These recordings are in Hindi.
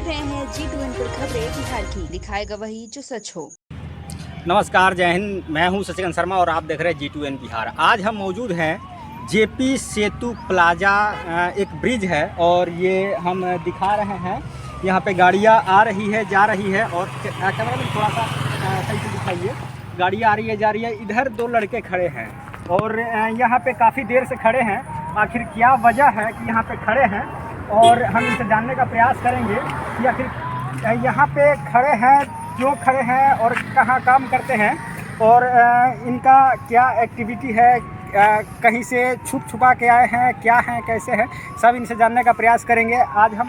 रहे हैं G2N पर खबरें बिहार की, दिखाएगा वही जो सच हो। नमस्कार, जय हिंद। मैं हूं शशिकांत शर्मा और आप देख रहे हैं G2N बिहार। आज हम मौजूद हैं जेपी सेतु प्लाजा। एक ब्रिज है और ये हम दिखा रहे हैं। यहाँ पे गाड़ियाँ आ रही है, जा रही है और कैमरा में थोड़ा सा सही से दिखाइए। गाड़ियाँ आ रही है, जा रही है। इधर दो लड़के खड़े हैं और यहाँ पे काफ़ी देर से खड़े हैं। आखिर क्या वजह है कि यहाँ पे खड़े हैं और हम इनसे जानने का प्रयास करेंगे कि आखिर यहाँ पे खड़े हैं, क्यों खड़े हैं और कहाँ काम करते हैं और इनका क्या एक्टिविटी है, कहीं से छुपा के आए हैं, क्या हैं, कैसे हैं, सब इनसे जानने का प्रयास करेंगे। आज हम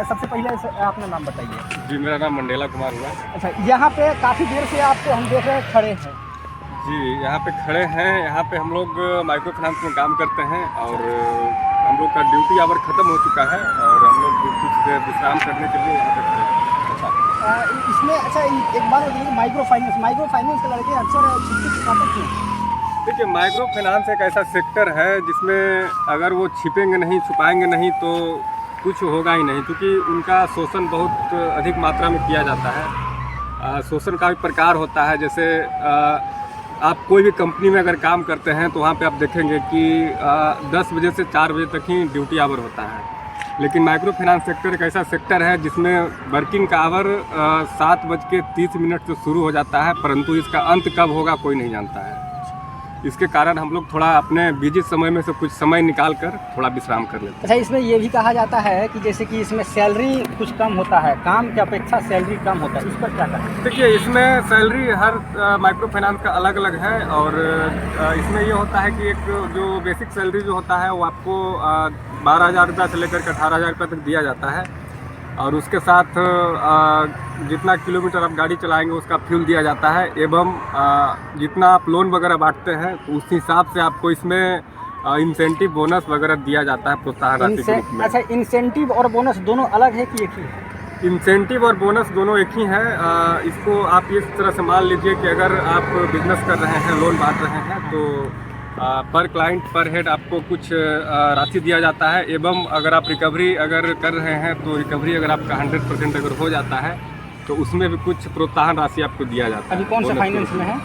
सबसे पहले अपना नाम बताइए। जी, मेरा नाम मंडेला कुमार हुआ। अच्छा, यहाँ पे काफ़ी देर से आपको हम देख रहे हैं खड़े हैं। जी, यहाँ पे खड़े हैं। यहाँ पे हम लोग माइक्रो फाइनेंस में काम करते हैं और हम लोग का ड्यूटी आवर ख़त्म हो चुका है और हम लोग कुछ देर विश्राम करने के लिए यहाँ पे खड़े हैं। इसमें एक बार माइक्रो फाइनेंस के लड़के अक्सर छुट्टी छुपाते क्यों? देखिए, माइक्रो फाइनेंस एक ऐसा सेक्टर है जिसमें अगर वो छिपेंगे नहीं, छुपाएंगे नहीं तो कुछ होगा ही नहीं, क्योंकि उनका शोषण बहुत अधिक मात्रा में किया जाता है। शोषण का भी प्रकार होता है। जैसे आप कोई भी कंपनी में अगर काम करते हैं तो वहाँ पे आप देखेंगे कि 10 बजे से 4 बजे तक ही ड्यूटी आवर होता है। लेकिन माइक्रो फाइनेंस सेक्टर एक ऐसा सेक्टर है जिसमें वर्किंग का आवर 7:30 से शुरू हो जाता है, परंतु इसका अंत कब होगा कोई नहीं जानता है। इसके कारण हम लोग थोड़ा अपने बिजी समय में से कुछ समय निकाल कर थोड़ा विश्राम कर लेते हैं। अच्छा, इसमें ये भी कहा जाता है कि जैसे कि इसमें सैलरी कुछ कम होता है, काम की अपेक्षा सैलरी कम होता है, इस पर क्या कहें? देखिए, इसमें सैलरी हर माइक्रो फाइनेंस का अलग अलग है और इसमें ये होता है कि एक जो बेसिक सैलरी जो होता है वो आपको 12,000 रुपये से लेकर के 18,000 रुपये तक दिया जाता है और उसके साथ जितना किलोमीटर आप गाड़ी चलाएंगे उसका फ्यूल दिया जाता है एवं जितना आप लोन वगैरह बांटते हैं तो उस हिसाब से आपको इसमें इंसेंटिव बोनस वगैरह दिया जाता है, प्रोत्साहन राशि के रूप में। अच्छा, इंसेंटिव और बोनस दोनों अलग है कि एक ही है? इंसेंटिव और बोनस दोनों एक ही है। इसको आप इस तरह से मान लीजिए कि अगर आप बिजनेस कर रहे हैं, लोन बांट रहे हैं तो पर क्लाइंट पर हेड आपको कुछ राशि दिया जाता है एवं अगर आप रिकवरी अगर कर रहे हैं तो रिकवरी अगर आपका 100% अगर हो जाता है तो उसमें भी कुछ प्रोत्साहन राशि आपको दिया जाता है। अभी कौन सा फाइनेंस में है?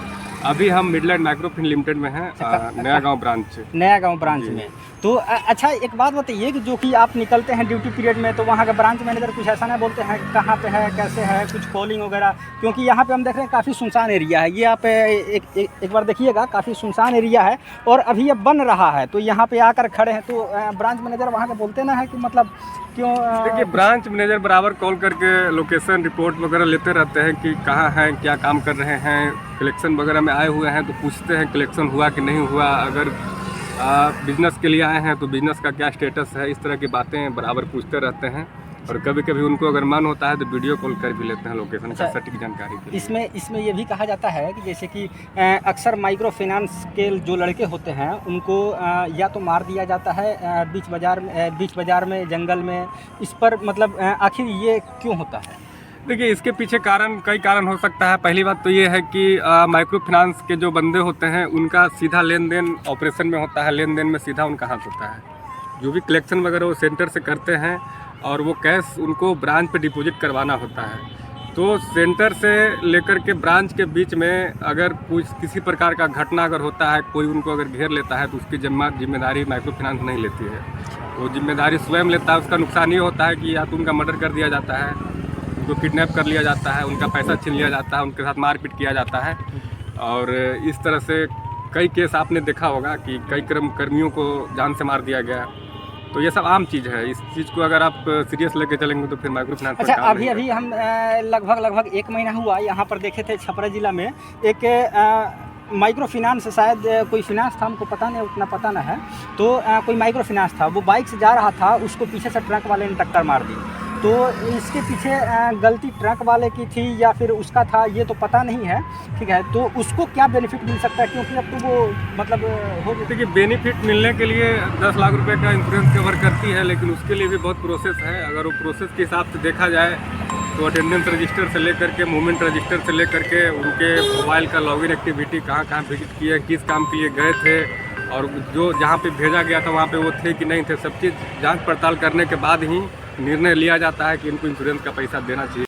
अभी हम मिडलैंड माइक्रो फाइनेंस लिमिटेड में हैं, नया गांव ब्रांच में। तो अच्छा, एक बात बताइए कि जो कि आप निकलते हैं ड्यूटी पीरियड में तो वहाँ का ब्रांच मैनेजर कुछ ऐसा नहीं बोलते हैं कहाँ पे है, कैसे है, कुछ कॉलिंग वगैरह? क्योंकि यहाँ पे हम देख रहे हैं काफ़ी सुनसान एरिया है। ये आप एक बार देखिएगा, काफ़ी सुनसान एरिया है और अभी ये बन रहा है, तो यहाँ पे आकर खड़े हैं तो ब्रांच मैनेजर वहाँ के बोलते ना है कि मतलब क्यों? देखिए, ब्रांच मैनेजर बराबर कॉल करके लोकेशन रिपोर्ट वगैरह लेते रहते हैं कि कहाँ हैं, क्या काम कर रहे हैं, कलेक्शन वगैरह में आए हुए हैं तो पूछते हैं कलेक्शन हुआ कि नहीं हुआ, अगर बिजनेस के लिए आए हैं तो बिजनेस का क्या स्टेटस है, इस तरह की बातें बराबर पूछते रहते हैं और कभी कभी उनको अगर मन होता है तो वीडियो कॉल कर भी लेते हैं लोकेशन का सटीक जानकारी के लिए। इसमें ये भी कहा जाता है कि जैसे कि अक्सर माइक्रो फाइनेंस के जो लड़के होते हैं उनको या तो मार दिया जाता है बीच बाजार में, जंगल में। इस पर मतलब आखिर ये क्यों होता है? देखिए, इसके पीछे कई कारण हो सकता है। पहली बात तो ये है कि माइक्रो फाइनेंस के जो बंदे होते हैं उनका सीधा लेन देन ऑपरेशन में होता है, लेन देन में सीधा उनका हाथ होता है। जो भी कलेक्शन वगैरह वो सेंटर से करते हैं और वो कैश उनको ब्रांच पे डिपॉजिट करवाना होता है। तो सेंटर से लेकर के ब्रांच के बीच में अगर किसी प्रकार का घटना अगर होता है, कोई उनको अगर घेर लेता है तो उसकी जिम्मेदारी माइक्रो फाइनेंस नहीं लेती है, वो जिम्मेदारी स्वयं लेता है। उसका नुकसान ये होता है कि या तो उनका मर्डर कर दिया जाता है, उनको किडनैप कर लिया जाता है, उनका पैसा छीन लिया जाता है, उनके साथ मारपीट किया जाता है और इस तरह से कई केस आपने देखा होगा कि कई कर्मियों को जान से मार दिया गया। तो ये सब आम चीज़ है। इस चीज़ को अगर आप सीरियस लेके चलेंगे तो फिर माइक्रो फाइनेंस। अच्छा, अभी हम लगभग 1 महीना हुआ यहाँ पर देखे थे छपरा जिला में एक माइक्रो फाइनेंस, शायद कोई फाइनेंस था, हमको पता नहीं, उतना पता ना है। तो कोई माइक्रो फाइनेंस था, वो बाइक से जा रहा था, उसको पीछे से ट्रक वाले ने टक्कर मार दी। तो इसके पीछे गलती ट्रक वाले की थी या फिर उसका था, ये तो पता नहीं है, ठीक है। तो उसको क्या बेनिफिट मिल सकता है, क्योंकि अब तो वो मतलब हो गया। देखिए, बेनिफिट मिलने के लिए 10 लाख रुपए का इंश्योरेंस कवर करती है, लेकिन उसके लिए भी बहुत प्रोसेस है। अगर वो प्रोसेस के हिसाब से देखा जाए तो अटेंडेंस रजिस्टर से लेकर के, मूवमेंट रजिस्टर से लेकर के, उनके मोबाइल का लॉगिन एक्टिविटी, कहाँ कहाँ विजिट किए, किस काम के लिए गए थे और जो जहाँ पे भेजा गया था वहाँ पे वो थे कि नहीं थे, सब चीज़ जांच पड़ताल करने के बाद ही निर्णय लिया जाता है कि इनको इंश्योरेंस का पैसा देना चाहिए।